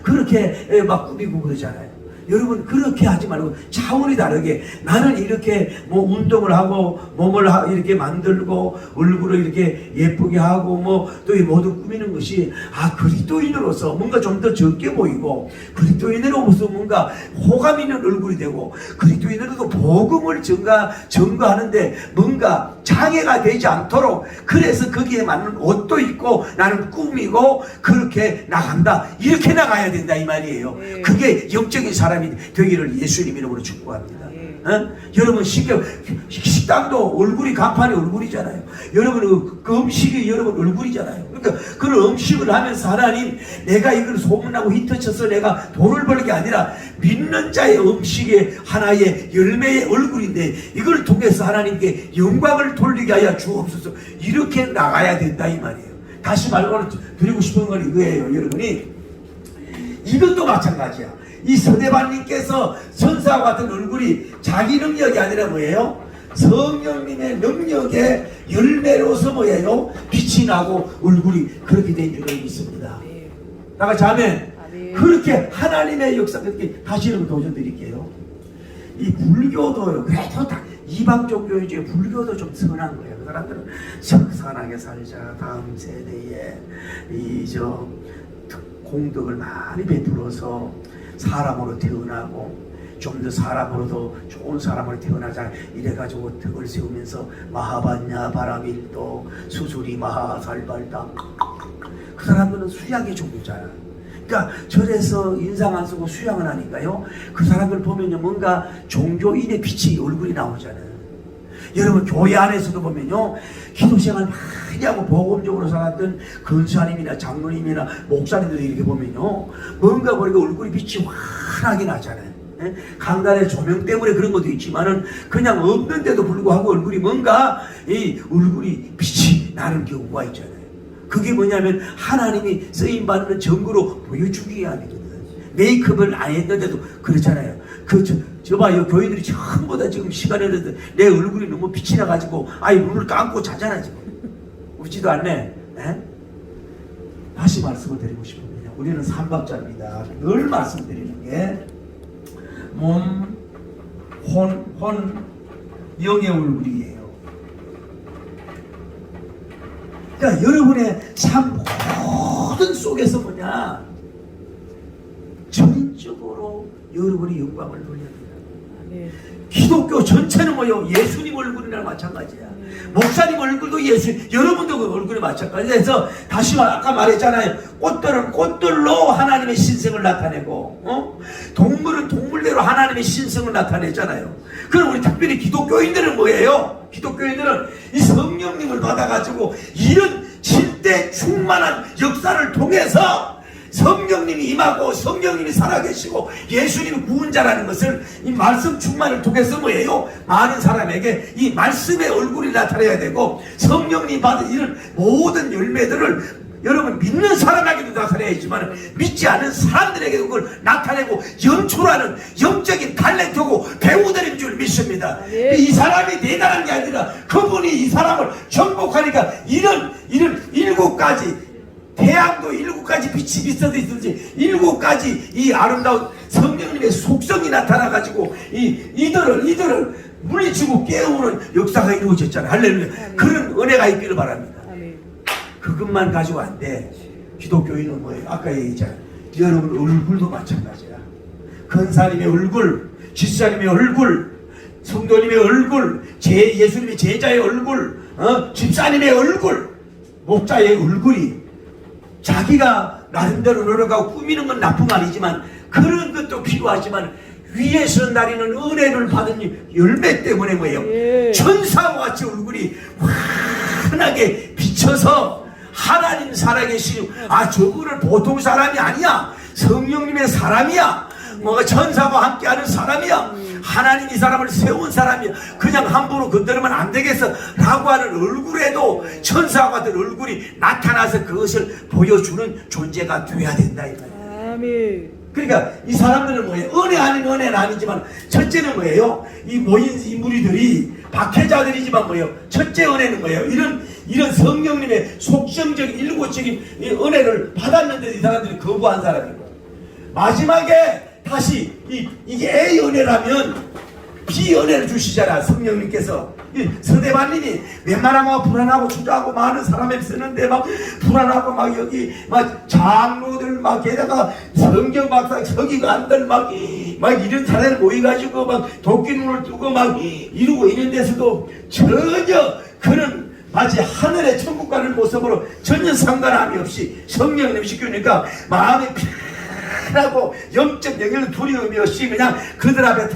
그렇게 막 꾸미고 그러잖아요. 여러분 그렇게 하지 말고 차원이 다르게, 나는 이렇게 뭐 운동을 하고 몸을 이렇게 만들고 얼굴을 이렇게 예쁘게 하고 뭐 또 이 모든 꾸미는 것이 그리스도인으로서 뭔가 좀 더 적게 보이고, 그리스도인으로서 뭔가 호감 있는 얼굴이 되고, 그리스도인으로서 복음을 증거하는데 뭔가 장애가 되지 않도록, 그래서 거기에 맞는 옷도 입고 나는 꾸미고 그렇게 나간다, 이렇게 나가야 된다 이 말이에요. 그게 영적인 사람이 되기를 예수님 이름으로 축복합니다. 여러분 식당도 얼굴이 간판이 얼굴이잖아요. 여러분 그 음식이 여러분 얼굴이잖아요. 그러니까 그런 음식을 하면서 하나님, 내가 이걸 소문나고 히트쳐서 내가 돈을 벌는 게 아니라 믿는 자의 음식의 하나의 열매의 얼굴인데, 이걸 통해서 하나님께 영광을 돌리게 하여 주옵소서, 이렇게 나가야 된다 이 말이에요. 다시 말로 드리고 싶은 건 이거예요. 여러분이 이것도 마찬가지야. 이 서대반님께서 천사와 같은 얼굴이 자기 능력이 아니라 뭐예요? 성령님의 능력의 열매로서 뭐예요? 빛이 나고 얼굴이 그렇게 된 줄을 믿습니다. 나같이 하면 그렇게 하나님의 역사, 그렇게 다시 여러분 도전드릴게요. 이 불교도요, 그래도 다 이방 종교 중에 불교도 좀 선한 거예요. 그 사람들은 성선하게 살자, 다음 세대에 공덕을 많이 베풀어서 사람으로 태어나고 좀 더 사람으로도 좋은 사람으로 태어나자 이래가지고 덕을 세우면서 마하반야 바라밀도 수수리 마하살발다, 그 사람들은 수양의 종교잖아. 그러니까 절에서 인상 안 쓰고 수양을 하니까요, 그 사람들 보면요 뭔가 종교인의 빛이 얼굴이 나오잖아요. 여러분 교회 안에서도 보면요, 기도생활 많이 하고 복음적으로 살았던 근사님이나 장로님이나 목사님들 이렇게 보면요, 뭔가 우리가 얼굴이 빛이 환하게 나잖아요. 강단의 조명 때문에 그런 것도 있지만은 그냥 없는데도 불구하고 얼굴이 뭔가 이 얼굴이 빛이 나는 경우가 있잖아요. 그게 뭐냐면 하나님이 쓰임받는 증거로 보여주기 위함이거든. 메이크업을 안 했는데도 그렇잖아요. 저봐요, 교인들이 전부 다 지금 시간에 내 얼굴이 너무 빛이 나가지고 눈을 감고 자잖아 지금. 웃지도 않네. 다시 말씀을 드리고 싶습니다. 우리는 삼박자입니다. 늘 말씀드리는 게 몸, 혼, 영의 얼굴이에요. 그러니까 여러분의 삶 모든 속에서 뭐냐, 전적으로 여러분이 영광을 돌려야 돼요. 기독교 전체는 뭐요? 예수님 얼굴이랑 마찬가지야. 목사님 얼굴도 여러분도 얼굴이 마찬가지야. 그래서 다시 아까 말했잖아요. 꽃들은 꽃들로 하나님의 신성을 나타내고, 동물은 동물대로 하나님의 신성을 나타내잖아요. 그럼 우리 특별히 기독교인들은 뭐예요? 기독교인들은 이 성령님을 받아가지고 이런 질대 충만한 역사를 통해서 성령님이 임하고 성령님이 살아계시고 예수님이 구원자라는 것을 이 말씀 충만을 통해서 뭐예요? 많은 사람에게 이 말씀의 얼굴이 나타나야 되고, 성령님 받은 이런 모든 열매들을 여러분 믿는 사람에게도 나타내야지만 믿지 않은 사람들에게도 그걸 나타내고 연출하는 영적인 탤런트고 배우들인 줄 믿습니다. 이 사람이 대단한 게 아니라 그분이 이 사람을 정복하니까 이런 7가지, 태양도 7가지 빛이 비춰져 있든지 7가지 이 아름다운 성령님의 속성이 나타나가지고 이들을 물리치고 깨우는 역사가 이루어졌잖아요. 할렐루야. 그런 은혜가 있기를 바랍니다. 그것만 가지고 안 돼. 기독교인은 뭐예요? 아까 얘기했잖아요. 여러분 얼굴도 마찬가지야. 근사님의 얼굴, 집사님의 얼굴, 성도님의 얼굴, 예수님의 제자의 얼굴, 집사님의 얼굴, 목자의 얼굴이 자기가 나름대로 노력하고 꾸미는 건 나쁜 아니지만 그런 것도 필요하지만 위에서 나리는 은혜를 받은 열매 때문에 뭐예요? 천사와 같이 얼굴이 환하게 비쳐서 하나님 살아계시니 저분은 보통 사람이 아니야. 성령님의 사람이야. 뭐가 천사와 함께하는 사람이야. 하나님 이 사람을 세운 사람이야, 그냥 함부로 건드리면 안 되겠어 라고 하는 얼굴에도 천사와 같은 얼굴이 나타나서 그것을 보여주는 존재가 되어야 된다 이 말이야. 아멘. 그러니까 이 사람들은 뭐예요? 은혜 아닌 은혜는 아니지만 첫째는 뭐예요? 이 모인 이 무리들이 박해자들이지만 뭐예요? 첫째 은혜는 뭐예요? 이런 성령님의 속성적인 일고적인 이 은혜를 받았는데 이 사람들이 거부한 사람이고, 마지막에 다시 이게 A 은혜라면 B 은혜를 주시잖아. 성령님께서 서대반님이 웬만하면 불안하고 초조하고 많은 사람을 쓰는데 막 불안하고 막 여기 막 장로들 막 게다가 성경 박사 서기관들 막 이런 사람들 모여가지고 막 도끼 눈을 뜨고 막 이루고 있는 데서도 전혀 그런 마치 하늘의 천국 가는 모습으로 전혀 상관함이 없이 성령님이 시키니까 마음이 편하고 영적 영역 두려움이 없이 그냥 그들 앞에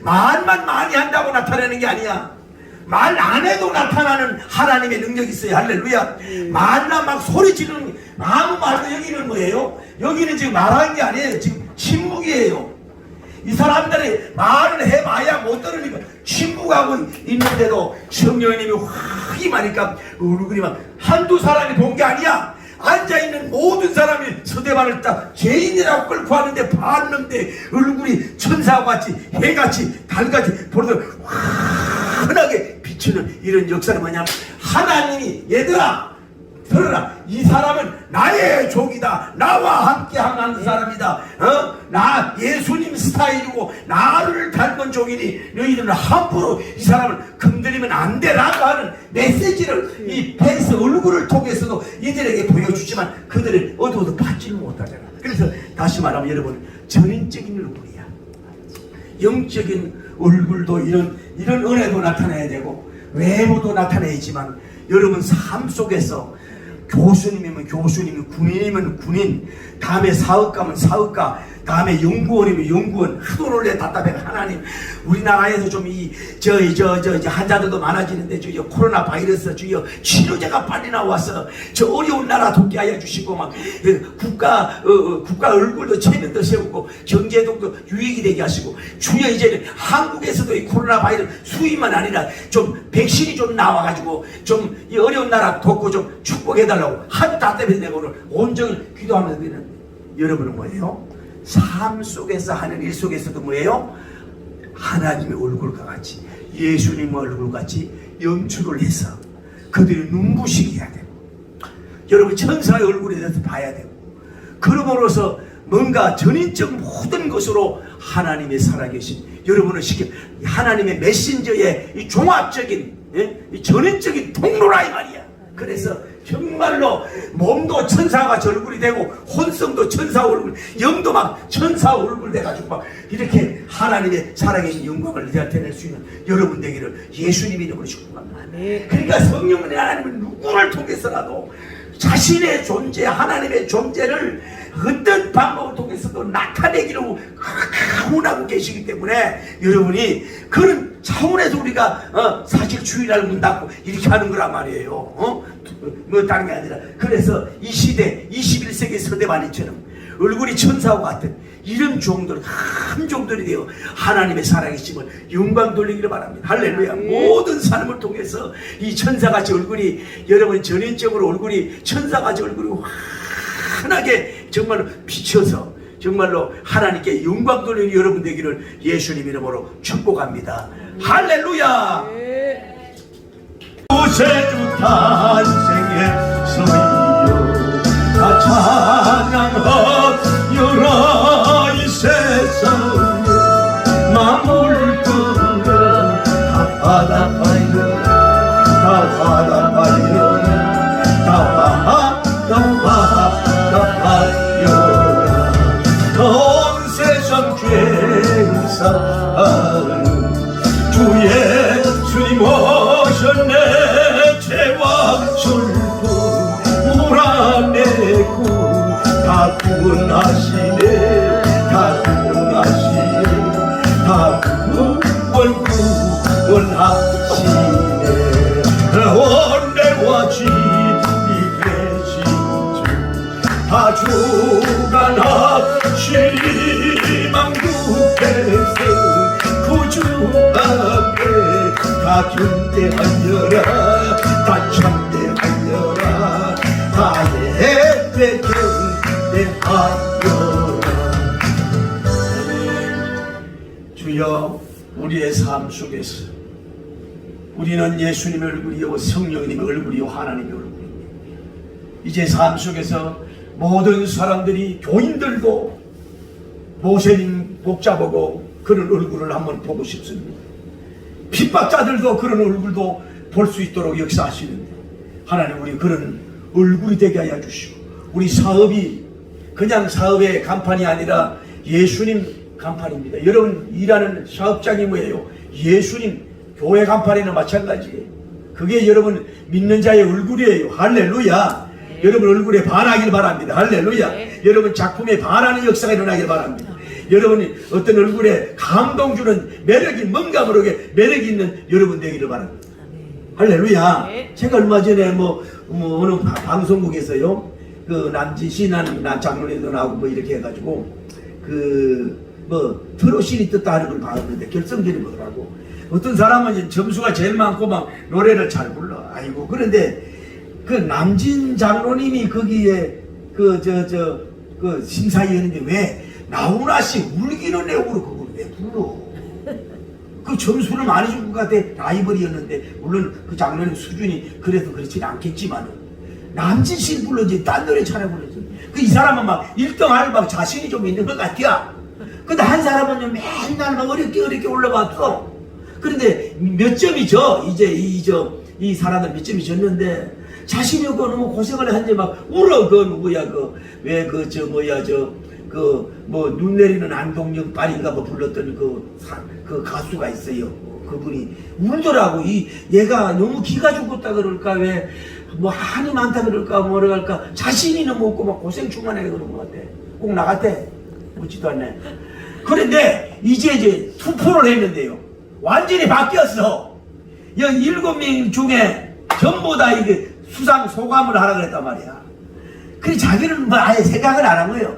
말만 많이 한다고 나타내는 게 아니야. 말 안 해도 나타나는 하나님의 능력이 있어요. 할렐루야. 말나 막 소리 지르는 아무 말도, 여기는 뭐예요? 여기는 지금 말하는 게 아니에요. 지금 침묵이에요. 이 사람들이 말을 해봐야 못 들으니까 침묵하고 있는데도 성령님이 확 임하니까 얼굴이 막 한두 사람이 본 게 아니야. 앉아있는 모든 사람이 서대반을 딱 죄인이라고 끌고 하는데 봤는데 얼굴이 천사와 같이 해같이 달같이 보면서 환하게 비추는 이런 역사는 뭐냐면, 하나님이 얘들아 들어라, 이 사람은 나의 종이다, 나와 함께 하는 사람이다, 나 예수님 스타일이고 나를 닮은 종이니 너희들은 함부로 이 사람을 건드리면 안 되라고 하는 메시지를 이 펜스 얼굴을 통해서도 이들에게 보여주지만 그들은 어두워도 받지는 못하잖아. 그래서 다시 말하면 여러분, 전인적인 얼굴이야. 영적인 얼굴도 이런 은혜도 나타내야 되고 외모도 나타내야지만, 여러분 삶 속에서 교수님이면 교수님, 군인이면 군인, 다음에 사업가면 사업가, 다음에 연구원이면 연구원, 하도 놀래 답답해. 하나님, 우리나라에서 좀 환자들도 많아지는데 주여 코로나 바이러스 주여 치료제가 빨리 나와서 저 어려운 나라 돕게 하여 주시고, 막 국가 얼굴도 체면도 세우고 경제도 유익이 되게 하시고, 주여 이제는 한국에서도 이 코로나 바이러스 수위만 아니라 좀 백신이 좀 나와가지고 좀 이 어려운 나라 돕고 좀 축복해달라고 하도 답답해서 내가 오늘 온종일 기도하면서 드리는, 여러분은 뭐예요? 삶 속에서 하는 일 속에서도 뭐예요? 하나님의 얼굴과 같이, 예수님의 얼굴과 같이 연출을 해서 그들이 눈부시게 해야 되고, 여러분 천사의 얼굴에 대해서 봐야 되고, 그러므로서 뭔가 전인적 모든 것으로 하나님의 살아계신 여러분을 하나님의 메신저의 이 종합적인 이 전인적인 통로라 이 말이야. 그래서 정말로 몸도 천사가 얼굴이 되고 혼성도 천사 얼굴, 영도 막 천사 얼굴 돼가지고 막 이렇게 하나님의 살아계신 영광을 나타낼 수 있는 여러분 되기를 예수님 이름으로 축복합니다. 그러니까 성령의 하나님은 누구를 통해서라도 자신의 존재, 하나님의 존재를 어떤 방법을 통해서도 나타내기로 원하고 계시기 때문에, 여러분이 그런 차원에서 우리가 사실 주일날 문 닫고 이렇게 하는 거란 말이에요. 뭐 다른 게 아니라, 그래서 이 시대 21세기 서대반이처럼 얼굴이 천사와 같은 이런 종들, 큰 종들이 되어 하나님의 살아계심을 영광 돌리기를 바랍니다. 할렐루야. 모든 삶을 통해서 이 천사같이 얼굴이, 여러분 전인적으로 얼굴이 천사같이 얼굴이 환하게 정말로 비춰서 정말로 하나님께 영광 돌리는 여러분 되기를 예수님 이름으로 축복합니다. 할렐루야. 구세주 탄생의 소리여 다 찬양하여라. 이 세상에 마물들어 다 바다파여, 다 바다파여, 다 바다파여. 온 세상 죄사하는 주의 주님 오셨네. 죄와 슬픔 몰아내고 다 구원하시네, 다 구원하시네, 다 구원하시네. 원래와 집이 계신 주 다 주관하시리. 만국에서 앞에 다 견대하여라 다 참대하여라 다 예배 견대하여라. 주여, 우리의 삶 속에서 우리는 예수님의 얼굴이요 성령님의 얼굴이요 하나님의 얼굴입니다. 이제 삶 속에서 모든 사람들이, 교인들도 모세님 복잡하고 그런 얼굴을 한번 보고 싶습니다. 핍박자들도 그런 얼굴도 볼 수 있도록 역사하시는데, 하나님 우리 그런 얼굴이 되게 하여 주시고, 우리 사업이 그냥 사업의 간판이 아니라 예수님 간판입니다. 여러분 일하는 사업장이 뭐예요? 예수님 교회 간판에는 마찬가지예요. 그게 여러분 믿는 자의 얼굴이에요. 할렐루야. 네. 여러분 얼굴에 반하길 바랍니다. 할렐루야. 네. 여러분 작품에 반하는 역사가 일어나길 바랍니다. 여러분이 어떤 얼굴에 감동 주는 매력이, 뭔가 모르게 매력이 있는 여러분 되기를 바랍니다. 할렐루야. 네. 제가 얼마 전에 어느 방송국에서요, 그 남진신한 장로님도 나오고 뭐 이렇게 해가지고 트로신이 떴다 하는 걸 봤는데 결성전이 뭐더라고. 어떤 사람은 점수가 제일 많고 막 노래를 잘 불러. 아이고, 그런데 그 남진 장로님이 거기에 그 심사위원인데 왜 나훈아 씨 울기는 내용으로 그걸 왜 불러? 그 점수를 많이 준 것 같아. 라이벌이었는데, 물론 그 장로님 수준이 그래도 그렇지는 않겠지만은 남진 씨 불러지 딴 노래 차려 불러지. 이 사람은 막 1등 할 막 자신이 좀 있는 것 같아. 근데 한 사람은 맨날 막 어렵게 올라갔어. 그런데 몇 점이 져? 이제 이 사람은 몇 점이 졌는데 자신이 없고 너무 고생을 한지 막 울어. 그 누구야, 눈 내리는 안동역 빨인가 뭐 불렀던 그 가수가 있어요. 그분이 울더라고. 얘가 너무 기가 죽었다 그럴까, 왜 한이 많다 그럴까, 뭐라 할까, 자신이 너무 없고 막 고생 충만하게 그런 것 같아. 꼭 나갔대. 묻지도 않네. 그런데 이제 투표를 했는데요, 완전히 바뀌었어. 여기 7명 중에 전부 다 이게 수상 소감을 하라 그랬단 말이야. 그래 자기는 아예 생각을 안 한 거예요.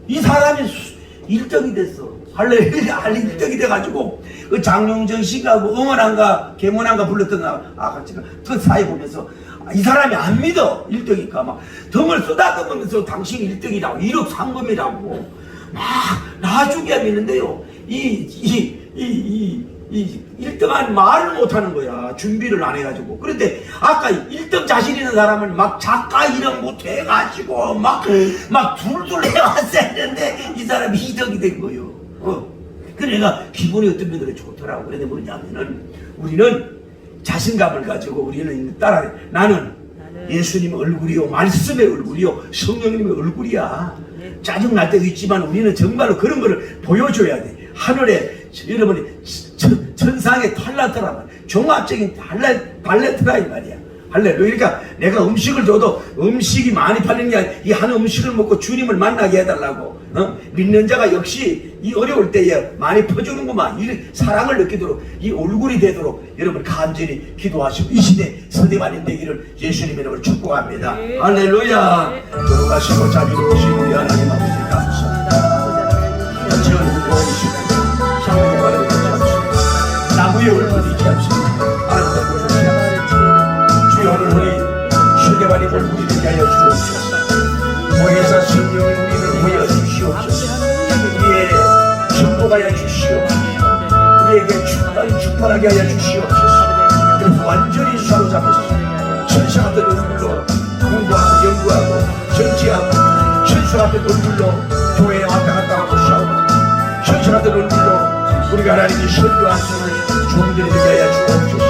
이 사람이 1등이 됐어. 할렐루야. 1등이 돼가지고 그 장용정 씨가 응원한가 개문한가 불렀던 같이 그 사이 보면서 이 사람이 안 믿어. 1등이니까 막 덤을 쏟아듬으면서 당신이 1등이라고 1억 상금이라고 막 나중에 믿는데요, 이 1등한 말을 못하는 거야. 준비를 안 해가지고. 그런데 아까 1등 자신 있는 사람은 막 작가 이름 못해가지고 막 둘둘 해왔어야 했는데 이 사람이 2등이 된 거예요. 그러니까 기분이 어떤 면으로 좋더라고. 그런데 뭐냐면은 우리는 자신감을 가지고 우리는 나는 예수님의 얼굴이요, 말씀의 얼굴이요, 성령님의 얼굴이야. 짜증날 때도 있지만 우리는 정말로 그런 거를 보여줘야 돼. 하늘에 여러분이 천상의 탤런트란 말이야. 종합적인 탤런트라 이 말이야. 할렐루야. 그러니까 내가 음식을 줘도 음식이 많이 팔리는 게 아니라 이 한 음식을 먹고 주님을 만나게 해달라고. 믿는 자가 역시 이 어려울 때에 많이 퍼주는구만. 이 사랑을 느끼도록, 이 얼굴이 되도록 여러분 간절히 기도하시고 이 시대 서대반인 되기를 예수님의 이름으로 축복합니다. 네. 할렐루야. 돌아가시고 자비로우신 우리 하나님 아버지 감사합니다. 전체 얼굴 보이시고 상을 바라보지 않습니다. 나무의 얼굴이 있지 않습니다. 아름답고 좋지 않습니다. 주여, 오늘 우리 서대반인 얼굴이 되게 하여 주옵소서. 모여서 성령이 우리를 모여 주시옵소서. 우리의 전복하여 주시옵소서. 우리에게 충만하게 하여 주시옵소서. 그래서 완전히 사로잡으시고 천사 같은 얼굴로 공부하고 연구하고 정치하고, 천사 같은 얼굴로 교회에 왔다 갔다 하고 싸우고, 천사 같은 얼굴로 우리가 하나님이 선교하시는 종들이 되게 하여 주옵소서.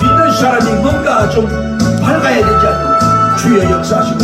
믿는 사람이 뭔가 좀 밝아야 되지 않나. 주여 역사하시고